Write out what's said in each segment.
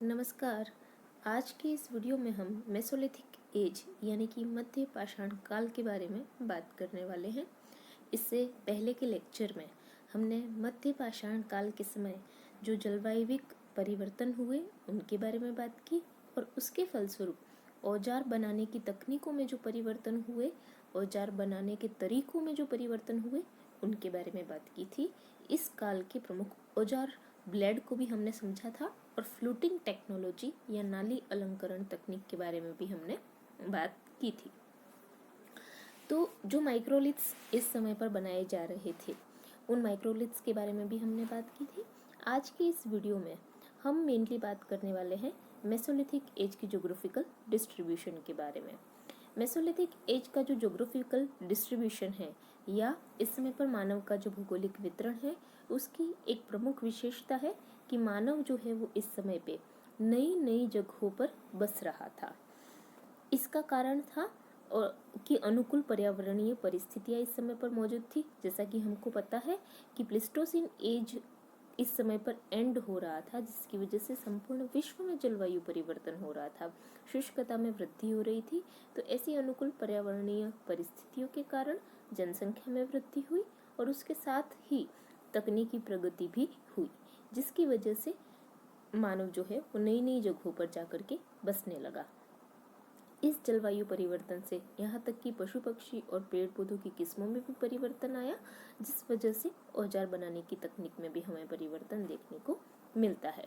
नमस्कार। आज की इस वीडियो में हम मेसोलिथिक एज यानी कि मध्य पाषाण काल के बारे में बात करने वाले हैं। इससे पहले के लेक्चर में हमने मध्य पाषाण काल के समय जो जलवायविक परिवर्तन हुए उनके बारे में बात की और उसके फलस्वरूप औजार बनाने की तकनीकों में जो परिवर्तन हुए, औजार बनाने के तरीकों में जो परिवर्तन हुए उनके बारे में बात की थी। इस काल के प्रमुख औजार ब्लेड को भी हमने समझा था और फ्लूटिंग टेक्नोलॉजी या नाली अलंकरण तकनीक के बारे में भी हमने बात की थी। तो जो माइक्रोलिथ्स इस समय पर बनाए जा रहे थे उन माइक्रोलिथ्स के बारे में भी हमने बात की थी। आज की इस वीडियो में हम मेनली बात करने वाले हैं मेसोलिथिक एज की ज्योग्राफिकल डिस्ट्रीब्यूशन के बारे में। मेसोलिथिक एज का जो ज्योग्राफिकल डिस्ट्रीब्यूशन है या इस समय पर मानव का जो भौगोलिक वितरण है उसकी एक प्रमुख विशेषता है कि मानव जो है वो इस समय पे नई नई जगहों पर बस रहा था। इसका कारण था और कि अनुकूल पर्यावरणीय परिस्थितियां इस समय पर मौजूद थी। जैसा कि हमको पता है कि प्लीस्टोसिन एज इस समय पर एंड हो रहा था, जिसकी वजह से संपूर्ण विश्व में जलवायु परिवर्तन हो रहा था, शुष्कता में वृद्धि हो रही थी। तो ऐसी अनुकूल पर्यावरणीय परिस्थितियों के कारण जनसंख्या में वृद्धि हुई और उसके साथ ही तकनीकी प्रगति भी हुई, जिसकी वजह से मानव जो है वो नई नई जगहों पर जाकर के बसने लगा। इस जलवायु परिवर्तन से यहाँ तक कि पशु पक्षी और पेड़ पौधों की किस्मों में भी परिवर्तन आया, जिस वजह से औजार बनाने की तकनीक में भी हमें परिवर्तन देखने को मिलता है।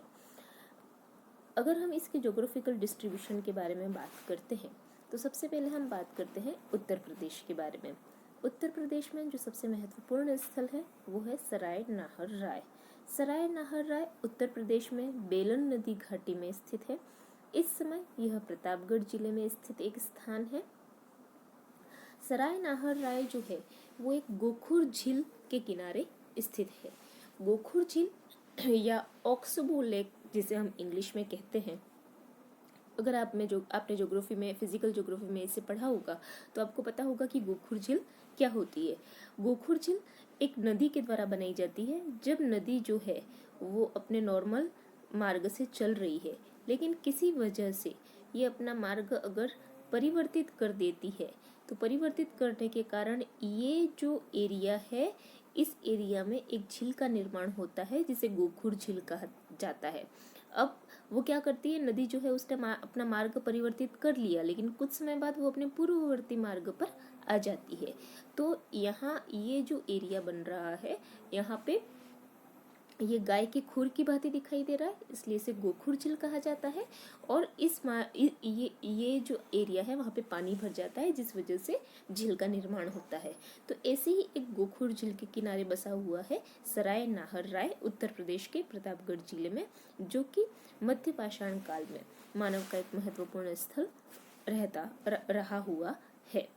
अगर हम इसके ज्योग्राफिकल डिस्ट्रीब्यूशन के बारे में बात करते हैं तो सबसे पहले हम बात करते हैं उत्तर प्रदेश के बारे में। उत्तर प्रदेश में जो सबसे महत्वपूर्ण स्थल है वो है सराय नाहर राय। सराय नाहर राय उत्तर प्रदेश में बेलन नदी घाटी में स्थित है। इस समय यह प्रतापगढ़ जिले में स्थित एक स्थान है। सराय नाहर राय जो है वो एक गोखुर झील के किनारे स्थित है। गोखुर झील या ऑक्सबो लेक जिसे हम इंग्लिश में कहते हैं, अगर आपने ज्योग्राफी में, फिजिकल ज्योग्राफी में इसे पढ़ा होगा तो आपको पता होगा कि गोखुर झील क्या होती है। गोखुर झील एक नदी के द्वारा बनाई जाती है। जब नदी जो है वो अपने नॉर्मल मार्ग से चल रही है, लेकिन किसी वजह से ये अपना मार्ग अगर परिवर्तित कर देती है तो परिवर्तित करने के कारण ये जो एरिया है, इस एरिया में एक झील का निर्माण होता है जिसे गोखुर झील कहा जाता है। अब वो क्या करती है, नदी जो है उसने अपना मार्ग परिवर्तित कर लिया, लेकिन कुछ समय बाद वो अपने पूर्ववर्ती मार्ग पर आ जाती है। तो यहाँ ये जो एरिया बन रहा है, यहाँ पे ये गाय के खुर की भांति दिखाई दे रहा है, इसलिए इसे गोखुर झील कहा जाता है। और ये जो एरिया है वहाँ पे पानी भर जाता है, जिस वजह से झील का निर्माण होता है। तो ऐसे ही एक गोखुर झील के किनारे बसा हुआ है सराय नाहर राय उत्तर प्रदेश के प्रतापगढ़ जिले में, जो कि मध्य पाषाण काल में मानव का एक महत्वपूर्ण स्थल रहा हुआ है।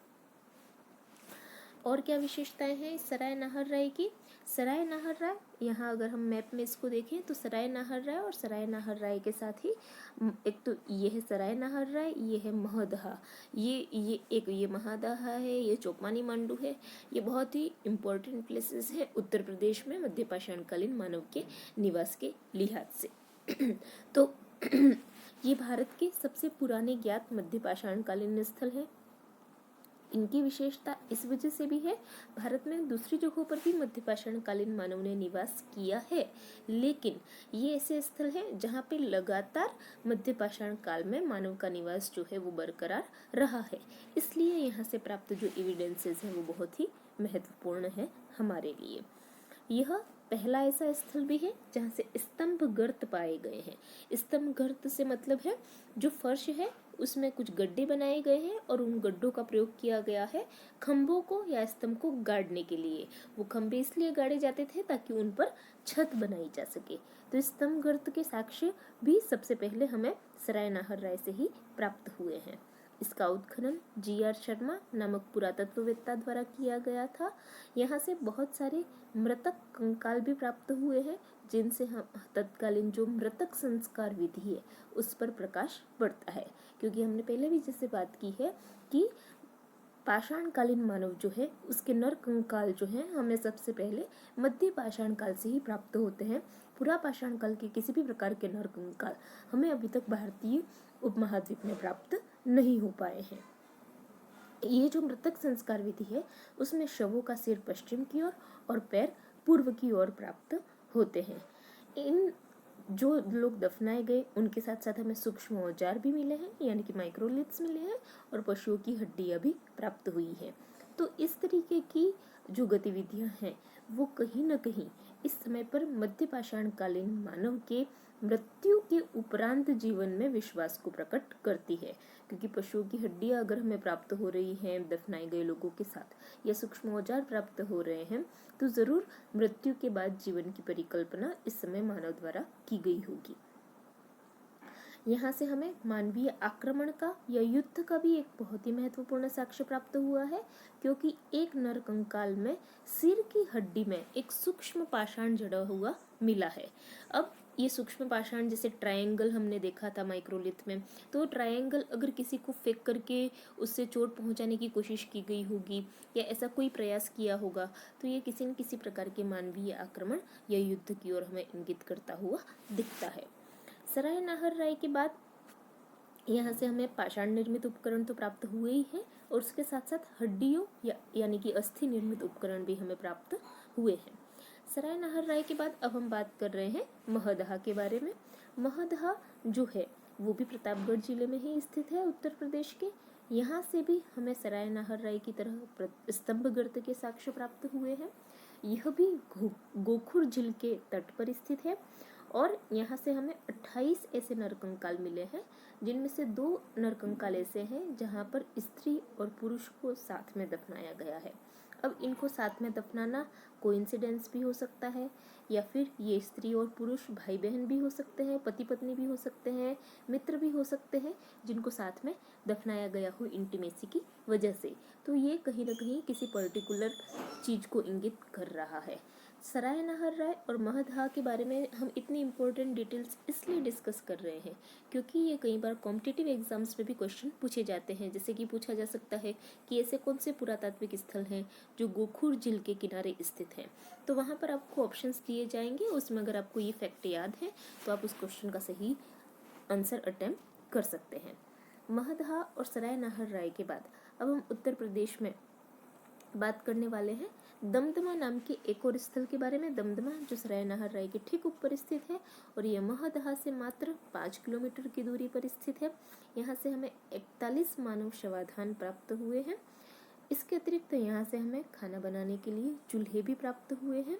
और क्या विशेषताएं हैं इस सराय नाहर राय की? सराय नाहर राय, यहाँ अगर हम मैप में इसको देखें तो सराय नाहर राय और सराय नाहर राय के साथ ही एक तो ये है सराय नाहर राय, ये है महदहा, ये महदहा है, ये चोपमानी मांडू है। ये बहुत ही इम्पोर्टेंट प्लेसेस है उत्तर प्रदेश में मध्य पाषाणकालीन मानव के निवास के लिहाज से। तो ये भारत के सबसे पुराने ज्ञात मध्य पाषाणकालीन स्थल है। इनकी विशेषता इस वजह से भी है, भारत में दूसरी जगहों पर भी मध्य पाषाणकालीन मानव ने निवास किया है, लेकिन ये ऐसे स्थल हैं जहाँ पे लगातार मध्य पाषाण काल में मानव का निवास जो है वो बरकरार रहा है। इसलिए यहाँ से प्राप्त जो एविडेंसेस हैं वो बहुत ही महत्वपूर्ण है हमारे लिए। यह पहला ऐसा स्थल भी है जहाँ से स्तंभ गर्त पाए गए हैं। स्तंभ गर्त से मतलब है जो फर्श है उसमें कुछ गड्ढे बनाए गए हैं और उन गड्ढों का प्रयोग किया गया है खंभों को या स्तंभ को गाड़ने के लिए। वो खंभे इसलिए गाड़े जाते थे ताकि उन पर छत बनाई जा सके। तो स्तंभ गर्त के साक्ष्य भी सबसे पहले हमें सराय नाहर राय से ही प्राप्त हुए हैं। इसका उत्खनन जी.आर. शर्मा नामक पुरातत्ववेत्ता द्वारा किया गया था। यहाँ से बहुत सारे मृतक कंकाल भी प्राप्त हुए हैं, जिनसे हम तत्कालीन जो मृतक संस्कार विधि है उस पर प्रकाश पड़ता है। क्योंकि हमने पहले भी जैसे बात की है कि पाषाणकालीन मानव जो है उसके नर कंकाल जो है हमें सबसे पहले मध्य पाषाण काल से ही प्राप्त होते हैं। पुरा पाषाण काल के किसी भी प्रकार के नर कंकाल हमें अभी तक भारतीय उपमहाद्वीप में प्राप्त नहीं हो पाए हैं। ये जो मृतक संस्कार विधि है उसमें शवों का सिर पश्चिम की ओर और पैर पूर्व की ओर प्राप्त होते हैं। इन जो लोग दफनाए गए उनके साथ साथ हमें सूक्ष्म औजार भी मिले हैं, यानी कि माइक्रोलिथ्स मिले हैं, और पशुओं की हड्डियां भी प्राप्त हुई है। तो इस तरीके की जो गतिविधियां हैं वो कहीं न कहीं इस समय पर मध्य पाषाण कालीन मानव के मृत्यु के उपरांत जीवन में विश्वास को प्रकट करती है, क्योंकि पशुओं की हड्डियां अगर हमें प्राप्त हो रही हैं दफनाए गए लोगों के साथ, या सूक्ष्म औजार प्राप्त हो रहे हैं, तो जरूर मृत्यु के बाद जीवन की परिकल्पना इस समय मानव द्वारा की गई होगी। यहाँ से हमें मानवीय आक्रमण का या युद्ध का भी एक बहुत ही महत्वपूर्ण साक्ष्य प्राप्त हुआ है, क्योंकि एक नर कंकाल में सिर की हड्डी में एक सूक्ष्म पाषाण जड़ा हुआ मिला है। अब ये सूक्ष्म पाषाण जैसे ट्रायंगल हमने देखा था माइक्रोलिथ में, तो ट्रायंगल अगर किसी को फेंक करके उससे चोट पहुंचाने की कोशिश की गई होगी या ऐसा कोई प्रयास किया होगा, तो ये किसी न किसी प्रकार के मानवीय आक्रमण या युद्ध की ओर हमें इंगित करता हुआ दिखता है। सराय नाहर राय के बाद यहाँ से हमें पाषाण निर्मित उपकरण तो प्राप्त हुए ही हैं, और उसके साथ साथ हड्डियों यानी कि अस्थि निर्मित उपकरण भी हमें प्राप्त हुए हैं। सराय नाहर राय के बाद अब हम बात कर रहे हैं महदहा के बारे में। महदहा जो है वो भी प्रतापगढ़ जिले में ही स्थित है, उत्तर प्रदेश के। यहाँ से भी हमें सराय नाहर राय की तरह स्तंभ गर्त के साक्ष्य प्राप्त हुए हैं। यह भी गोखुर झील के तट पर स्थित है, और यहाँ से हमें 28 ऐसे नरकंकाल मिले हैं, जिनमें से 2 नरकंकाल ऐसे हैं जहाँ पर स्त्री और पुरुष को साथ में दफनाया गया है। अब इनको साथ में दफनाना कोइंसिडेंस भी हो सकता है, या फिर ये स्त्री और पुरुष भाई बहन भी हो सकते हैं, पति पत्नी भी हो सकते हैं, मित्र भी हो सकते हैं, जिनको साथ में दफनाया गया हो इंटीमेसी की वजह से। तो ये कहीं ना कहीं किसी पर्टिकुलर चीज को इंगित कर रहा है। सराय नाहर राय और महदहा के बारे में हम इतनी इम्पोर्टेंट डिटेल्स इसलिए डिस्कस कर रहे हैं क्योंकि ये कई बार कॉम्पिटिटिव एग्जाम्स में भी क्वेश्चन पूछे जाते हैं। जैसे कि पूछा जा सकता है कि ऐसे कौन से पुरातात्विक स्थल हैं जो गोखुर झील के किनारे स्थित हैं, तो वहाँ पर आपको ऑप्शंस दिए जाएंगे। उसमें अगर आपको ये फैक्ट याद है तो आप उस क्वेश्चन का सही आंसर अटेम्प्ट कर सकते हैं। महदहा और सराय नाहर राय के बाद अब हम उत्तर प्रदेश में बात करने वाले हैं दमदमा नाम के एक और स्थल के बारे में। दमदमा जो सराय नाहर राय के ठीक ऊपर स्थित है, और यह महदहा से मात्र 5 किलोमीटर की दूरी पर स्थित है। यहाँ से हमें 41 मानव शवाधान प्राप्त हुए हैं। इसके अतिरिक्त यहाँ से हमें खाना बनाने के लिए चूल्हे भी प्राप्त हुए हैं।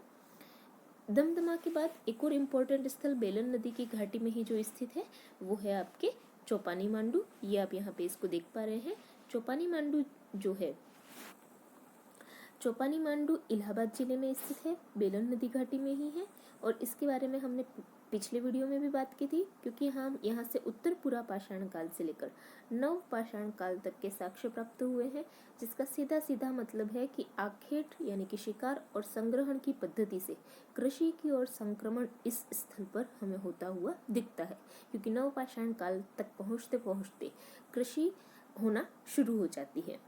दमदमा के बाद एक और इम्पोर्टेंट स्थल बेलन नदी की घाटी में ही जो स्थित है वो है आपके चौपानी मांडू। ये आप यहाँ पे इसको देख पा रहे हैं। चौपानी मांडू जो है, चौपानी मांडू इलाहाबाद जिले में स्थित है, बेलन नदी घाटी में ही है, और इसके बारे में हमने पिछले वीडियो में भी बात की थी, क्योंकि हम यहाँ से उत्तर पुरा पाषाण काल से लेकर नव पाषाण काल तक के साक्ष्य प्राप्त हुए हैं, जिसका सीधा सीधा मतलब है कि आखेट यानी कि शिकार और संग्रहण की पद्धति से कृषि की ओर संक्रमण इस स्थल पर हमें होता हुआ दिखता है, क्योंकि नव पाषाण काल तक पहुँचते पहुँचते कृषि होना शुरू हो जाती है।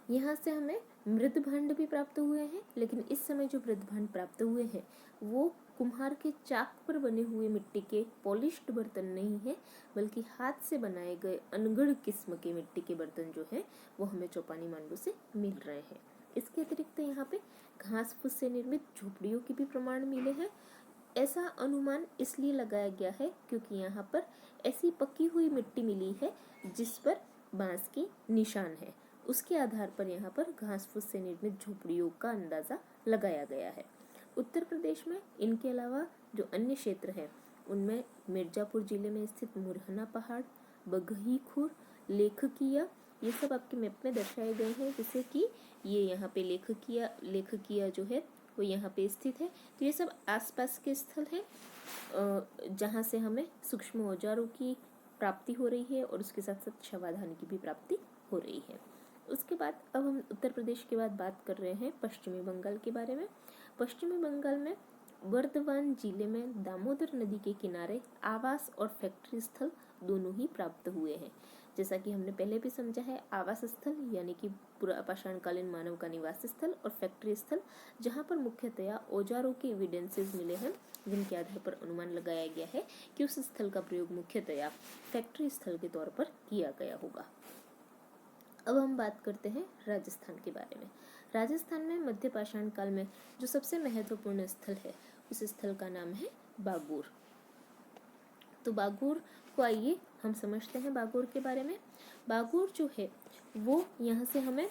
यहाँ से हमें मृद भांड भी प्राप्त हुए हैं, लेकिन इस समय जो मृद भांड प्राप्त हुए हैं वो कुम्हार के चाक पर बने हुए मिट्टी के पॉलिश्ड बर्तन नहीं है, बल्कि हाथ से बनाए गए अनगढ़ किस्म के मिट्टी के बर्तन जो है वो हमें चौपानी मांडू से मिल रहे हैं। इसके अतिरिक्त यहाँ पे घास फूस से निर्मित झोपड़ियों के भी प्रमाण मिले हैं। ऐसा अनुमान इसलिए लगाया गया है क्योंकि यहाँ पर ऐसी पकी हुई मिट्टी मिली है जिस पर बांस की निशान है। उसके आधार पर यहाँ पर घास फूस से निर्मित झोपड़ियों का अंदाजा लगाया गया है। उत्तर प्रदेश में इनके अलावा जो अन्य क्षेत्र हैं उनमें मिर्जापुर जिले में स्थित मुरहना पहाड़, बघई खुर, लेखकिया, ये सब आपके मैप में दर्शाए गए हैं, जैसे कि ये यहाँ पे लेखकिया जो है वो यहाँ पे स्थित है। तो ये सब आसपास के स्थल हैं जहाँ से हमें सूक्ष्म औजारों की प्राप्ति हो रही है और उसके साथ साथ शवाधान की भी प्राप्ति हो रही है। उसके बाद अब हम उत्तर प्रदेश के बाद बात कर रहे हैं पश्चिमी बंगाल के बारे में। पश्चिमी बंगाल में बर्दवान जिले में दामोदर नदी के किनारे आवास और फैक्ट्री स्थल दोनों ही प्राप्त हुए हैं। जैसा कि हमने पहले भी समझा है, आवास स्थल यानी कि पुरापाषाणकालीन मानव का निवास स्थल, और फैक्ट्री स्थल जहाँ पर मुख्यतया औजारों के एविडेंसेस मिले हैं जिनके आधार पर अनुमान लगाया गया है कि उस स्थल का प्रयोग मुख्यतया फैक्ट्री स्थल के तौर पर किया गया होगा। अब हम बात करते हैं राजस्थान के बारे में। राजस्थान में मध्य पाषाण काल में जो सबसे महत्वपूर्ण स्थल है उस स्थल का नाम है बागोर। तो बागोर को आइए हम समझते हैं बागोर के बारे में। बागोर जो है वो यहाँ से हमें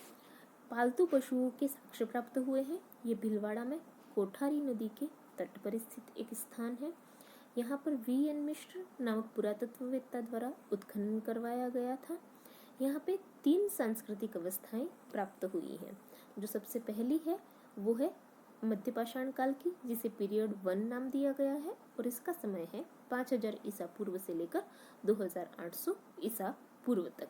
पालतू पशुओं के साक्ष्य प्राप्त हुए हैं। ये भीलवाड़ा में कोठारी नदी के तट पर स्थित एक स्थान है। यहाँ पर V.N. मिश्र नामक पुरातत्ववेत्ता द्वारा उत्खनन करवाया गया था। यहाँ पे 3 सांस्कृतिक अवस्थाएं प्राप्त हुई हैं। जो सबसे पहली है वो है मध्य पाषाण काल की, जिसे पीरियड 1 नाम दिया गया है, और इसका समय है 5000 ईसा पूर्व से लेकर 2800 ईसा पूर्व तक।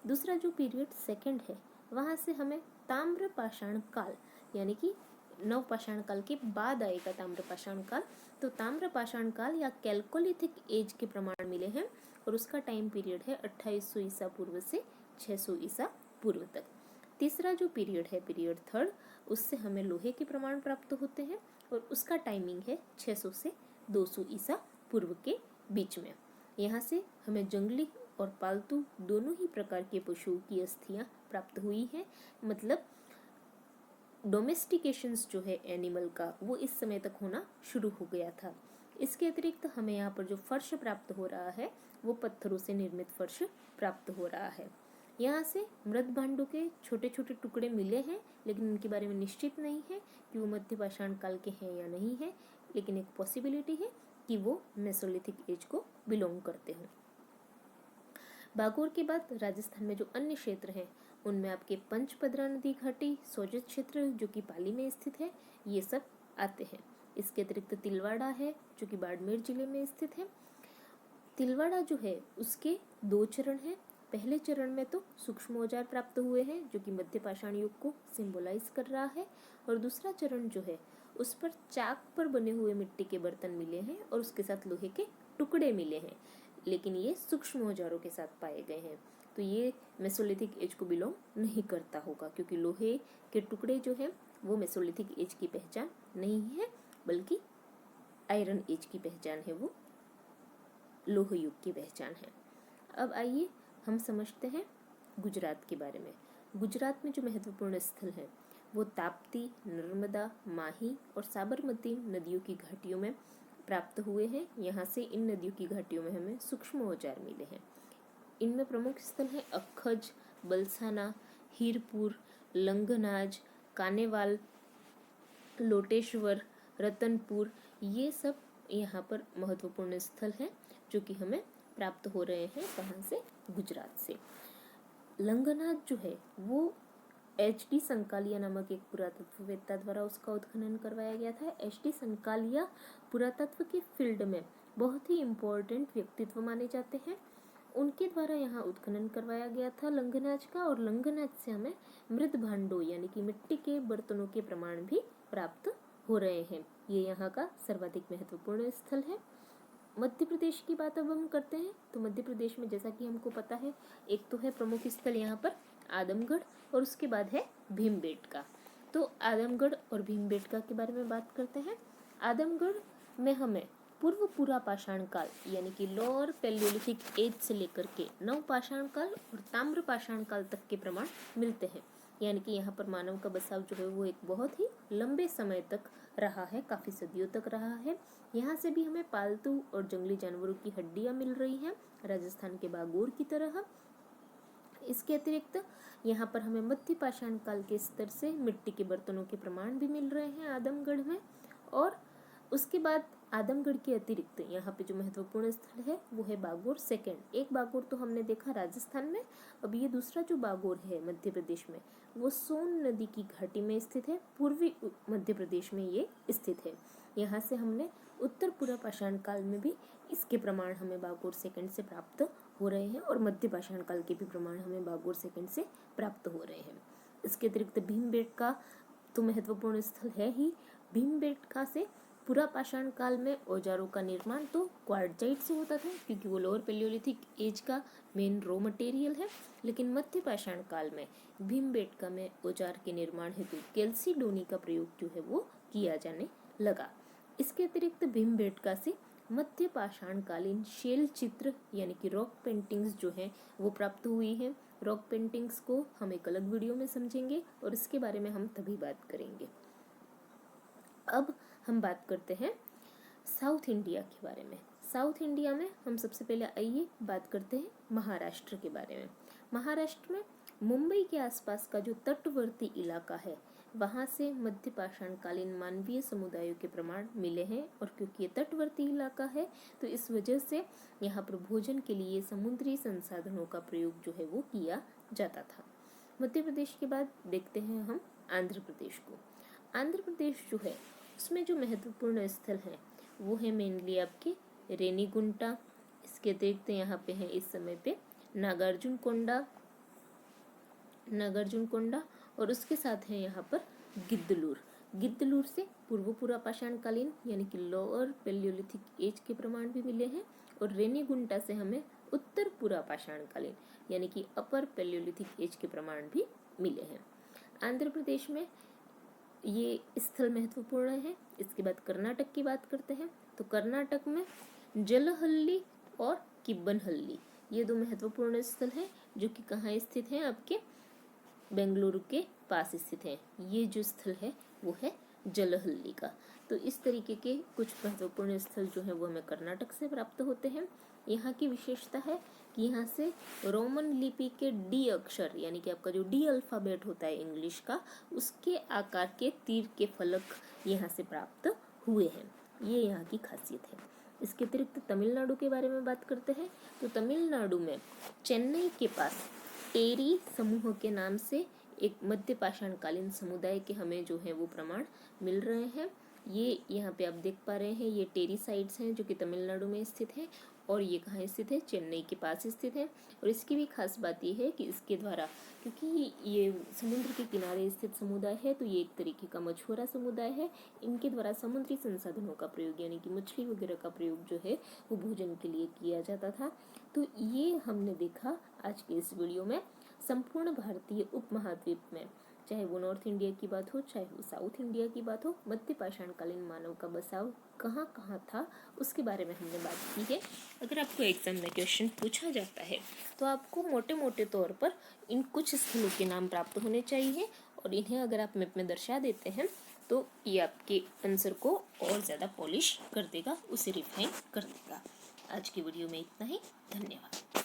दूसरा जो पीरियड सेकंड है वहाँ से हमें ताम्र पाषाण काल यानी कि नव पाषाण काल के बाद आएगा ताम्र पाषाण काल। तो ताम्र पाषाण काल या कैल्कोलिथिक एज के प्रमाण मिले हैं, और उसका टाइम पीरियड है 2800 ईसा पूर्व से 600 ईसा पूर्व तक। तीसरा जो पीरियड है पीरियड थर्ड, उससे हमें लोहे के प्रमाण प्राप्त होते हैं, और उसका टाइमिंग है 600 से 200 ईसा पूर्व के बीच में। यहाँ से हमें जंगली और पालतू दोनों ही प्रकार के पशुओं की अस्थियां प्राप्त हुई हैं। मतलब डोमेस्टिकेशंस जो है एनिमल का वो इस समय तक होना शुरू हो गया था। इसके अतिरिक्त हमें यहाँ पर जो फर्श प्राप्त हो रहा है वो पत्थरों से निर्मित फर्श प्राप्त हो रहा है। यहाँ से मृत भांडों के छोटे छोटे टुकड़े मिले हैं, लेकिन उनके बारे में निश्चित नहीं है कि वो मध्य पाषाण काल के हैं या नहीं है, लेकिन एक पॉसिबिलिटी है कि वो मेसोलिथिक एज को बिलोंग करते हों। बागोर के बाद राजस्थान में जो अन्य क्षेत्र हैं उनमें आपके पंचपदरा नदी घाटी, सोजत क्षेत्र जो कि पाली में स्थित है, ये सब आते हैं। इसके अतिरिक्त तिलवाड़ा है जो कि बाड़मेर जिले में स्थित है। तिलवाड़ा जो है उसके 2 चरण हैं। पहले चरण में तो सूक्ष्म औजार प्राप्त हुए हैं जो कि मध्य पाषाण युग को सिंबलाइज कर रहा है, और दूसरा चरण जो है उस पर चाक पर बने हुए मिट्टी के बर्तन मिले हैं और उसके साथ लोहे के टुकड़े मिले हैं, लेकिन ये सूक्ष्म औजारों के साथ पाए गए हैं। तो ये मेसोलिथिक एज को बिलोंग नहीं करता होगा, क्योंकि लोहे के टुकड़े जो हैं वो मेसोलिथिक एज की पहचान नहीं है, बल्कि आयरन एज की पहचान है, वो लोह युग की पहचान है। अब आइए हम समझते हैं गुजरात के बारे में। गुजरात में जो महत्वपूर्ण स्थल हैं वो ताप्ती, नर्मदा, माही और साबरमती नदियों की घाटियों में प्राप्त हुए हैं। यहाँ से इन नदियों की घाटियों में हमें सूक्ष्म औजार मिले हैं। इनमें प्रमुख स्थल हैं अखज, बलसाना, हीरपुर, लंगनाज, कानेवाल, लोटेश्वर, रतनपुर, ये सब यहाँ पर महत्वपूर्ण स्थल हैं जो कि हमें प्राप्त हो रहे हैं। कहाँ से? गुजरात से। लंगनाज जो है वो H.D. संकालिया नामक एक पुरातत्ववेत्ता द्वारा उसका उत्खनन करवाया गया था। H.D. संकालिया पुरातत्व के फील्ड में बहुत ही इम्पोर्टेंट व्यक्तित्व माने जाते हैं। उनके द्वारा यहाँ उत्खनन करवाया गया था लंगनाज का, और लंगनाज से हमें मृत भांडों यानी कि मिट्टी के बर्तनों के प्रमाण भी प्राप्त हो रहे हैं। ये यहाँ का सर्वाधिक महत्वपूर्ण स्थल है। मध्य प्रदेश की बात अब हम करते हैं। तो मध्य प्रदेश में जैसा कि हमको पता है, एक तो है प्रमुख स्थल यहाँ पर आदमगढ़, और उसके बाद है भीमबेटका। तो आदमगढ़ और भीमबेटका के बारे में बात करते हैं। आदमगढ़ में हमें पूर्व पुरापाषाण काल यानी कि लोअर पैलियोलिथिक एज से लेकर के नव पाषाण काल और ताम्र पाषाण काल तक के प्रमाण मिलते हैं। यानी कि यहाँ पर मानव का बसाव जो है वो एक बहुत ही लंबे समय तक रहा है, काफ़ी सदियों तक रहा है। यहाँ से भी हमें पालतू और जंगली जानवरों की हड्डियाँ मिल रही हैं, राजस्थान के बागोर की तरह। इसके अतिरिक्त यहाँ पर हमें मध्य पाषाण काल के स्तर से मिट्टी के बर्तनों के प्रमाण भी मिल रहे हैं आदमगढ़ में। और उसके बाद आदमगढ़ के अतिरिक्त यहाँ पे जो महत्वपूर्ण स्थल है वो है बागोर सेकंड। एक बागोर तो हमने देखा राजस्थान में, अब ये दूसरा जो बागोर है मध्य प्रदेश में वो सोन नदी की घाटी में स्थित है, पूर्वी मध्य प्रदेश में ये स्थित है। यहाँ से हमने उत्तर पुरापाषाण काल में भी इसके प्रमाण हमें बागोर सेकंड से प्राप्त हो रहे हैं, और मध्य पाषाण काल के भी प्रमाण हमें बागोर सेकंड से प्राप्त हो रहे हैं। इसके अतिरिक्त भीमबेटका तो महत्वपूर्ण स्थल है ही। भीमबेटका से पूरा पाषाण काल में औजारों का निर्माण तो क्वार्टजाइट से होता था, क्योंकि वो लोअर पेलियोलिथिक एज का मेन रॉ मटेरियल है। लेकिन मध्य पाषाण काल में भीमबेटका में औजार के निर्माण हेतु कैल्सीडोनी का प्रयोग जो है वो किया जाने लगा। इसके अतिरिक्त भीमबेटका से मध्य पाषाण कालीन शेल चित्र यानी कि रॉक पेंटिंग्स जो है वो प्राप्त हुई है। रॉक पेंटिंग्स को हम एक अलग वीडियो में समझेंगे और इसके बारे में हम तभी बात करेंगे। अब हम बात करते हैं साउथ इंडिया के बारे में। साउथ इंडिया में हम सबसे पहले आइए बात करते हैं महाराष्ट्र के बारे में। महाराष्ट्र में मुंबई के आसपास का जो तटवर्ती इलाका है वहाँ से मध्य पाषाण कालीन मानवीय समुदायों के प्रमाण मिले हैं, और क्योंकि ये तटवर्ती इलाका है तो इस वजह से यहाँ पर भोजन के लिए समुद्री संसाधनों का प्रयोग जो है वो किया जाता था। मध्य प्रदेश के बाद देखते हैं हम आंध्र प्रदेश को। आंध्र प्रदेश जो है उसमें जो महत्वपूर्ण स्थल हैं वो है मेनली आपके रेनीगुंटा। इसके अतिरिक्त यहाँ पे है इस समय पे नागार्जुन कोंडा और उसके साथ है यहाँ पर गिद्धलूर से पूर्व पूरा पाषाण कालीन यानी कि लोअर पेलियोलिथिक एज के प्रमाण भी मिले हैं, और रेनीगुंटा से हमें उत्तर पूरा पाषाण कालीन यानी कि अपर पेलियोलिथिक एज के प्रमाण भी मिले हैं। आंध्र प्रदेश में ये स्थल महत्वपूर्ण है। इसके बाद कर्नाटक की बात करते हैं तो कर्नाटक में जलहल्ली और किब्बनहल्ली ये दो महत्वपूर्ण स्थल हैं, जो कि कहाँ स्थित हैं, आपके बेंगलुरु के पास स्थित है। ये जो स्थल है वो है जलहल्ली का। तो इस तरीके के कुछ महत्वपूर्ण स्थल जो है वो हमें कर्नाटक से प्राप्त होते हैं। यहाँ की विशेषता है कि यहाँ से रोमन लिपि के डी अक्षर यानी कि आपका जो डी अल्फाबेट होता है इंग्लिश का, उसके आकार के तीर के फलक यहाँ से प्राप्त हुए हैं। ये यहाँ की खासियत है। इसके अतिरिक्त तमिलनाडु के बारे में बात करते हैं तो तमिलनाडु में चेन्नई के पास टेरी समूह के नाम से एक मध्य पाषाण कालीन समुदाय के हमें जो है वो प्रमाण मिल रहे हैं। ये यहाँ पे आप देख पा रहे हैं, ये टेरी साइट्स हैं जो कि तमिलनाडु में स्थित है, और ये कहाँ स्थित है, चेन्नई के पास स्थित है। और इसकी भी खास बात ये है कि इसके द्वारा, क्योंकि ये समुद्र के किनारे स्थित समुदाय है तो ये एक तरीके का मछुआरा समुदाय है। इनके द्वारा समुद्री संसाधनों का प्रयोग यानी कि मछली वगैरह का प्रयोग जो है वो भोजन के लिए किया जाता था। तो ये हमने देखा आज के इस वीडियो में संपूर्ण भारतीय उपमहाद्वीप में, चाहे वो नॉर्थ इंडिया की बात हो चाहे वो साउथ इंडिया की बात हो, मध्य पाषाण कालीन मानव का बसाव कहाँ कहाँ था उसके बारे में हमने बात की है। अगर आपको एग्जाम में क्वेश्चन पूछा जाता है तो आपको मोटे मोटे तौर पर इन कुछ स्थलों के नाम प्राप्त होने चाहिए, और इन्हें अगर आप मैप में दर्शा देते हैं तो ये आपके आंसर को और ज़्यादा पॉलिश कर देगा, उसे रिफाइन कर देगा। आज की वीडियो में इतना ही। धन्यवाद।